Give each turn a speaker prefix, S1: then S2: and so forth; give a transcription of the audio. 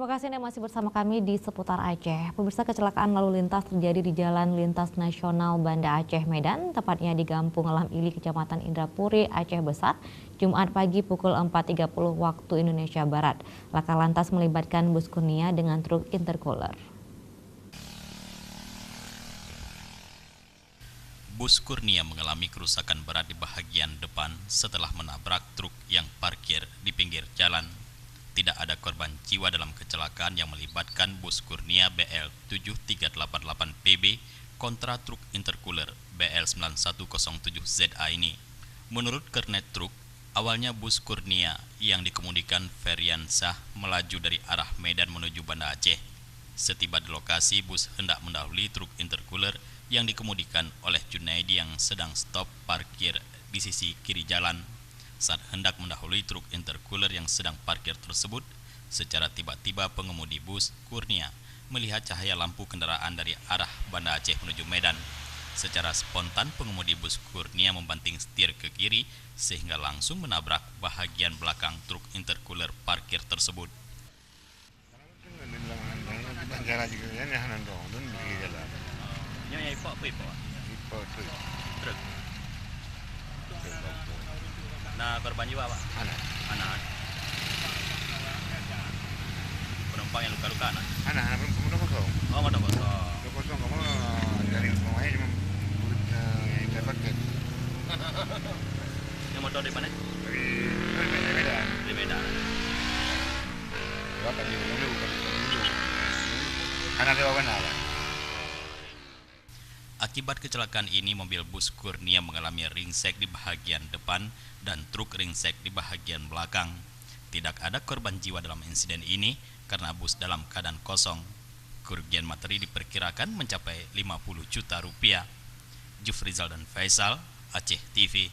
S1: Terima kasih Anda masih bersama kami di Seputar Aceh. Pemirsa, kecelakaan lalu lintas terjadi di Jalan Lintas Nasional Banda Aceh Medan, tepatnya di Gampung Alam Ili, Kecamatan Indrapuri, Aceh Besar, Jumat pagi pukul 4.30 waktu Indonesia Barat. Laka lantas melibatkan bus Kurnia dengan truk intercooler.
S2: Bus Kurnia mengalami kerusakan berat di bagian depan setelah menabrak truk yang parkir di pinggir jalan. Tidak ada korban jiwa dalam kecelakaan yang melibatkan bus Kurnia BL 7388PB kontra truk intercooler BL 9107ZA ini. Menurut kernet truk, awalnya bus Kurnia yang dikemudikan Feriansah melaju dari arah Medan menuju Banda Aceh. Setiba di lokasi, bus hendak mendahului truk intercooler yang dikemudikan oleh Junaidi yang sedang stop parkir di sisi kiri jalan. Saat hendak mendahului truk intercooler yang sedang parkir tersebut, secara tiba-tiba pengemudi bus Kurnia melihat cahaya lampu kendaraan dari arah Banda Aceh menuju Medan. Secara spontan pengemudi bus Kurnia membanting setir ke kiri sehingga langsung menabrak bahagian belakang truk intercooler parkir tersebut.
S3: Nah, korban jiwa Pak? Anak. Penumpang yang luka-luka anak?
S4: Anak udah kosong.
S3: Oh, udah kosong.
S4: Udah kosong, kamu dari rumahnya cuma yang dapat kan.
S3: Yang motor dari mana?
S4: Dari Medan.
S3: Dari Medan.
S4: Berapa dia dulu? Anak dia apa nak?
S2: Akibat kecelakaan ini, mobil bus Kurnia mengalami ringsek di bagian depan dan truk ringsek di bagian belakang. Tidak ada korban jiwa dalam insiden ini karena bus dalam keadaan kosong. Kerugian materi diperkirakan mencapai 50 juta rupiah. Jufrizal dan Faisal, Aceh TV.